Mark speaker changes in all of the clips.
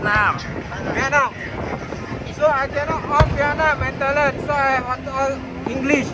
Speaker 1: Vietnam. Vietnam. So I cannot all Vietnam and Thailand. So I want all English.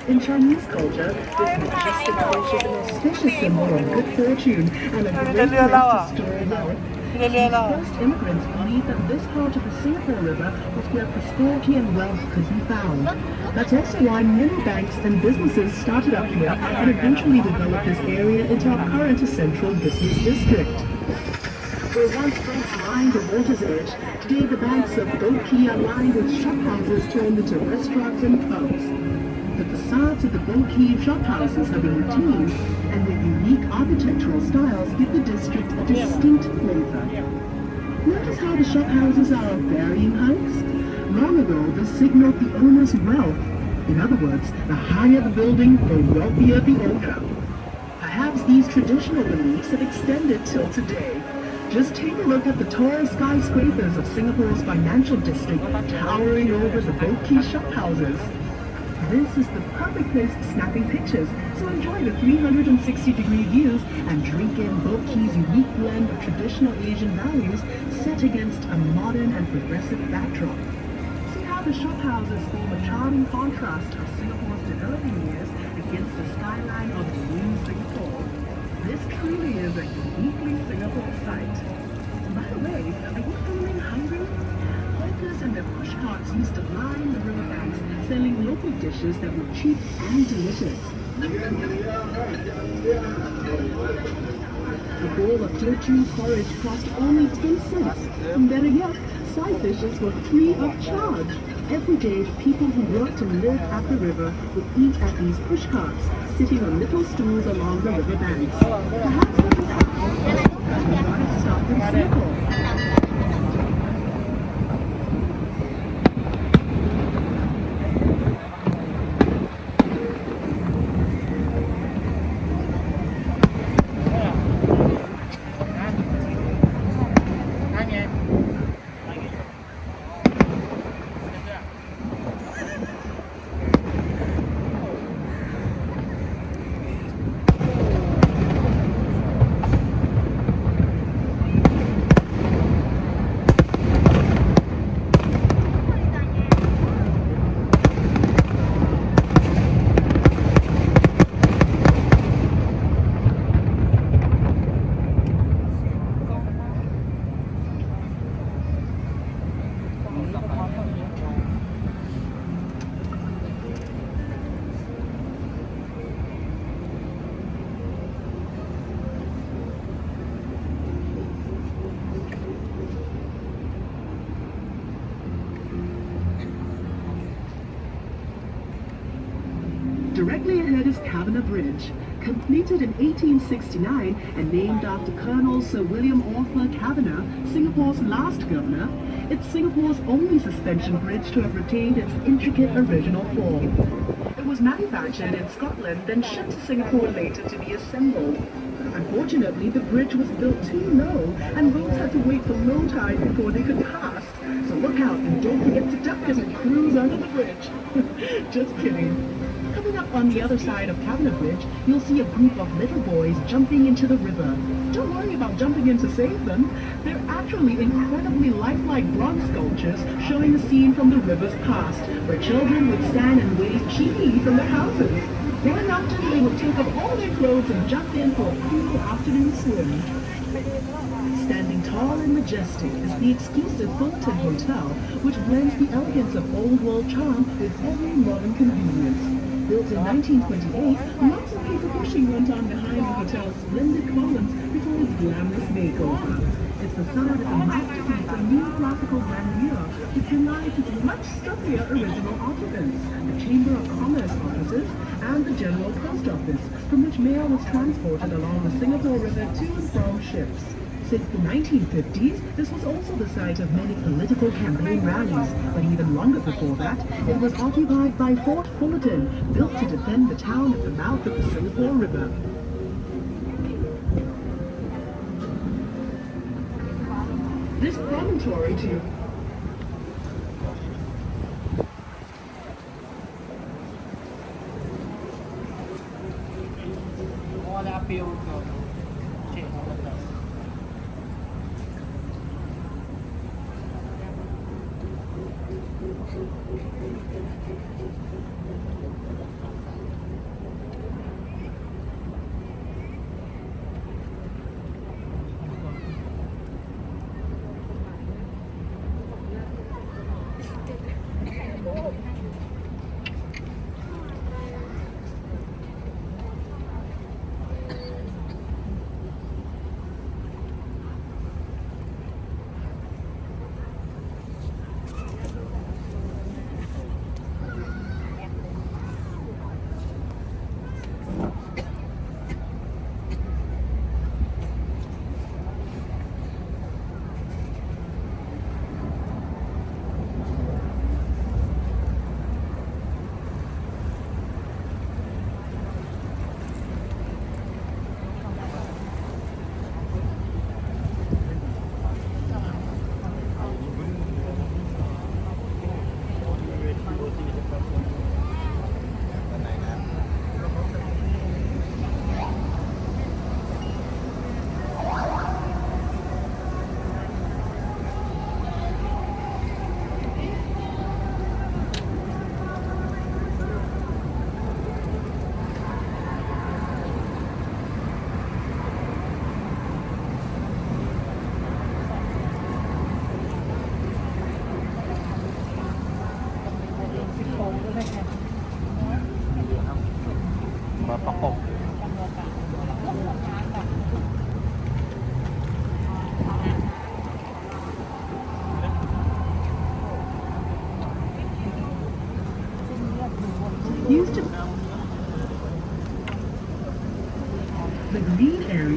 Speaker 2: In Chinese culture, this majestic fish is an auspicious symbol of good fortune and a great place to store wealth. First immigrants believed that this part of the Singapore River was where prosperity and wealth could be found. That's also why many banks and businesses started up here and eventually developed this area into our current central business district. Where once banks lined the water's edge, today the banks of Boat Quay are lined with shophouses turned into restaurants and pubs. The facades of the Boat Quay shophouses have been retained, and their unique architectural styles give the district a distinct flavor. Notice how the shophouses are of varying heights? Long ago, this signaled the owner's wealth. In other words, the higher the building, the wealthier the owner. Perhaps these traditional beliefs have extended till today. Just take a look at the tall skyscrapers of Singapore's financial district towering over the Boat Quay shophouses. This is the perfect place for snapping pictures, so enjoy the 360-degree views and drink in Boat Quay's unique blend of traditional Asian values set against a modern and progressive backdrop. See how the shophouses form a charming contrast of Singapore's developing years against the skyline of new Singapore. This truly is a uniquely Singapore sight. By the way, are you feeling hungry? Hawkers and their pushcarts used to line the riverbanks, selling local dishes that were cheap and delicious. A bowl of teochew porridge cost only 10 cents. And better yet, side dishes were free of charge. Every day, people who worked and lived at the river would eat at these push carts, sitting on little stools along the river banks. Perhaps that was why it stopped in Singapore. Directly ahead is Coleman Bridge, completed in 1869 and named after Colonel Sir William Orford Kavanagh, Singapore's last governor. It's Singapore's only suspension bridge to have retained its intricate original form. It was manufactured in Scotland, then shipped to Singapore later to be assembled. Unfortunately, the bridge was built too low, and boats had to wait for low tide before they could pass. So look out and don't forget to duck as it cruise under the bridge. Just kidding. Coming up on the other side of Coleman Bridge, you'll see a group of little boys jumping into the river. Don't worry about jumping in to save them. They're actually incredibly lifelike bronze sculptures showing a scene from the river's past, where children would stand and wave cheekily from their houses. Then often they would take off all their clothes and jump in for a cool afternoon swim. Standing tall and majestic is the exclusive Fulton Hotel, which blends the elegance of old world charm with every modern convenience. Built in 1928, lots of paper pushing went on behind the hotel's splendid columns before its glamorous makeover. Its facade is a masterpiece of neoclassical grandeur, which unites its much stuffier original occupants, the Chamber of Commerce offices, and the General Post Office, from which mail was transported along the Singapore River to and from ships. Since the 1950s, this was also the site of many political campaign rallies, but even longer before that, it was occupied by Fort Fullerton, built to defend the town at the mouth of the Singapore River. This promontory to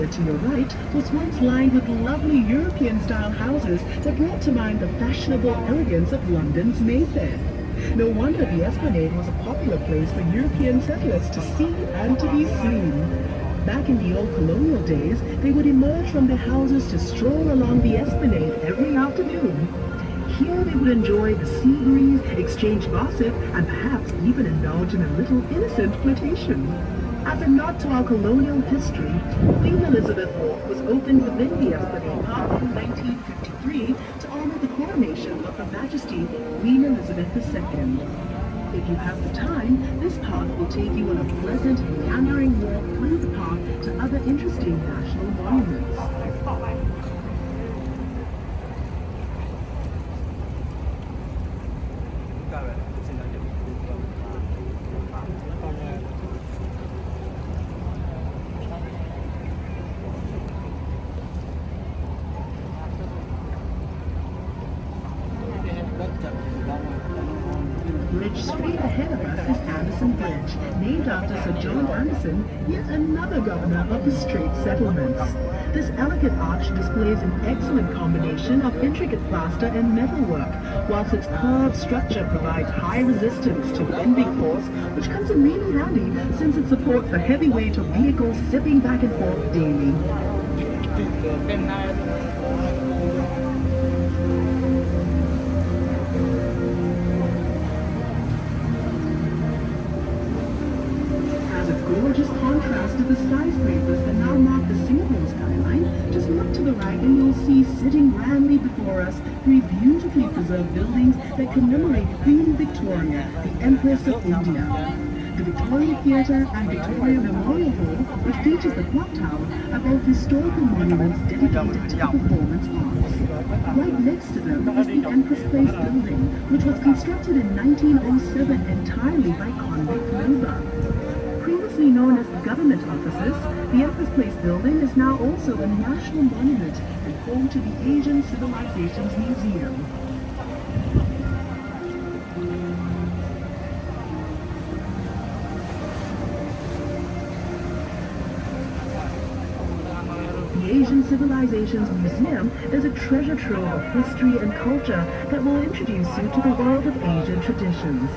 Speaker 2: area to your right was once lined with lovely European-style houses that brought to mind the fashionable elegance of London's Mayfair. No wonder the Esplanade was a popular place for European settlers to see and to be seen. Back in the old colonial days, they would emerge from their houses to stroll along the Esplanade every afternoon. Here they would enjoy the sea breeze, exchange gossip, and perhaps even indulge in a little innocent flirtation. As a nod to our colonial history, Queen Elizabeth Walk was opened within the Esplanade Park in 1953 to honor the coronation of Her Majesty Queen Elizabeth II. If you have the time, this path will take you on a pleasant, meandering walk through the park to other interesting national monuments. Bridge straight ahead of us is Anderson Bridge, named after Sir John Anderson, yet another governor of the Straits Settlements. This elegant arch displays an excellent combination of intricate plaster and metalwork, whilst its curved structure provides high resistance to bending force, which comes in really handy since it supports the heavy weight of vehicles zipping back and forth daily. Gorgeous contrast to the skyscrapers that now mark the Singapore skyline, just look to the right and you'll see sitting grandly before us three beautifully preserved buildings that commemorate Queen Victoria, the Empress of India. The Victoria Theatre and Victoria Memorial Hall, which features the clock tower, are both historical monuments dedicated to the performance arts. Right next to them is the Empress Place building, which was constructed in 1907 entirely by convict labor. Previously known as government offices, the Empress Place building is now also a national monument and home to the Asian Civilizations Museum. The Asian Civilizations Museum is a treasure trove of history and culture that will introduce you to the world of Asian traditions.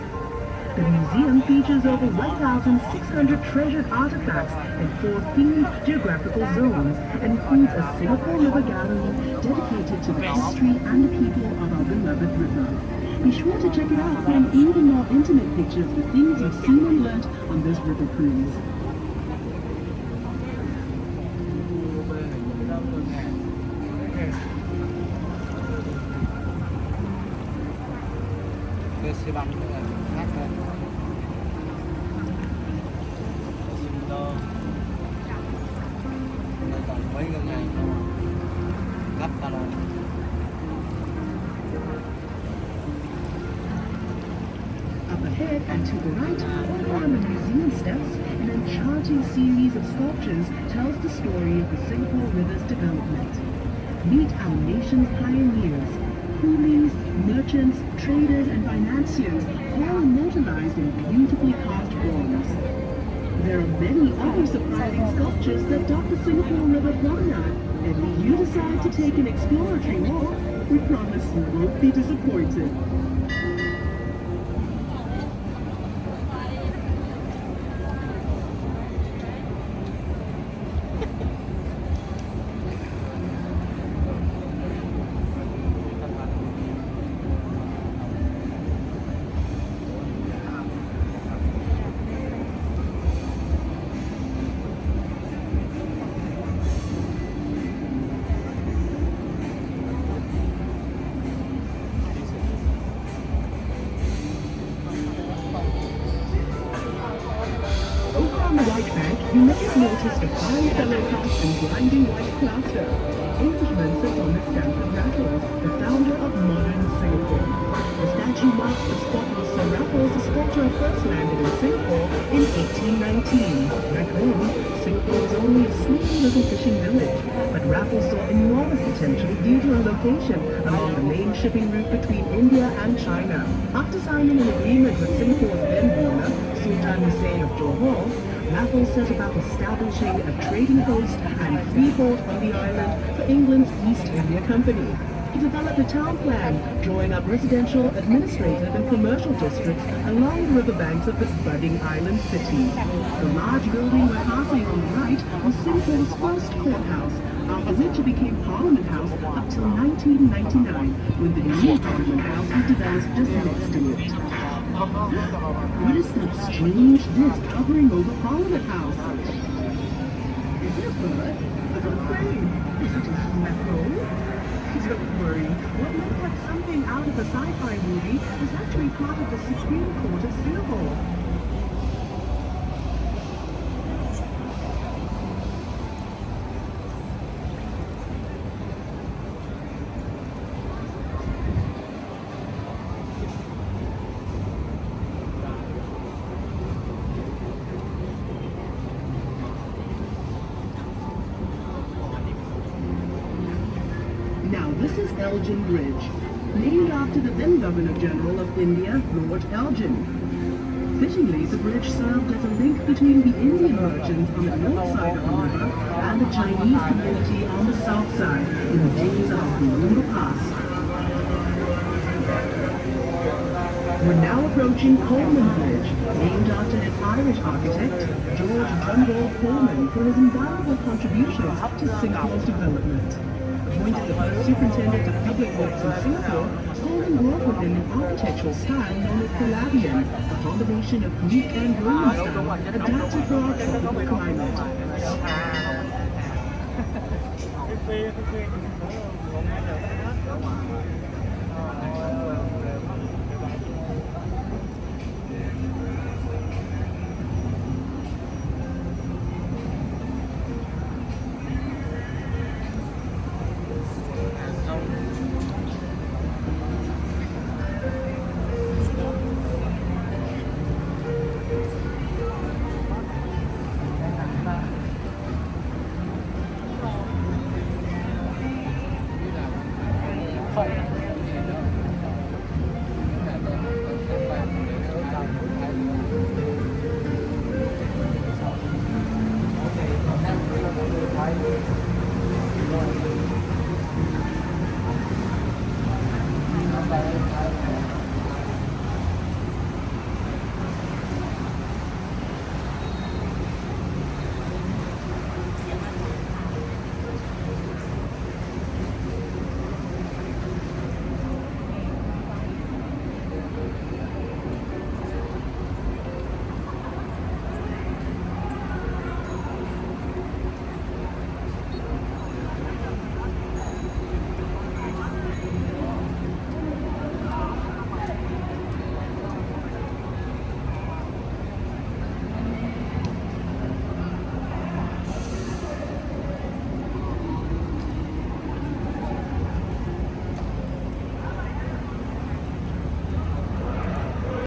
Speaker 2: The museum features over 1,600 treasured artifacts in 4 themed geographical zones and includes a Singapore River gallery dedicated to the history and the people of our beloved river. Be sure to check it out for an even more intimate picture of the things you've seen and learnt on this river cruise. Up ahead and to the right, over on the museum steps, an enchanting series of sculptures tells the story of the Singapore River's development. Meet our nation's pioneers, coolies, merchants, traders, and financiers, all immortalized in beautifully carved bronze. There are many other surprising sculptures that dot the Singapore River promenade, and if you decide to take an exploratory walk, we promise you won't be disappointed. You may have noticed a fine fellow cast in blinding white plaster. Englishman Sir Thomas Stamford Raffles, the founder of modern Singapore. The statue marks the spot where Sir Raffles, the sculptor, first landed in Singapore in 1819. Back then, Singapore was only a sleepy little fishing village, but Raffles saw enormous potential due to a location along the main shipping route between India and China. After signing an agreement with Singapore's then ruler, Sultan Hussein of Johor, Raffles set about establishing a trading post and free port on the island for England's East India Company. He developed a town plan, drawing up residential, administrative, and commercial districts along the riverbanks of this budding island city. The large building we're passing on the right was Singapore's first courthouse, after which it became Parliament House up till 1999, when the new Parliament House was developed just next to it. What is that strange disc hovering over Parliament House? Is it a bird? Is it a plane? Is it a UFO? Don't worry. What looked like something out of a sci-fi movie is actually part of the Supreme Court of Singapore. Now this is Elgin Bridge, named after the then Governor-General of India, Lord Elgin. Fittingly, the bridge served as a link between the Indian merchants on the north side of the river and the Chinese community on the south side in the days of the colonial past. We're now approaching Coleman Bridge, named after its Irish architect, George Drumgold Coleman, for his invaluable contributions to Singapore's development. Appointed the first superintendent of public works in Singapore, Coleman worked within an architectural style known as Palladian, a combination of Greek and Roman style adapted for our tropical climate.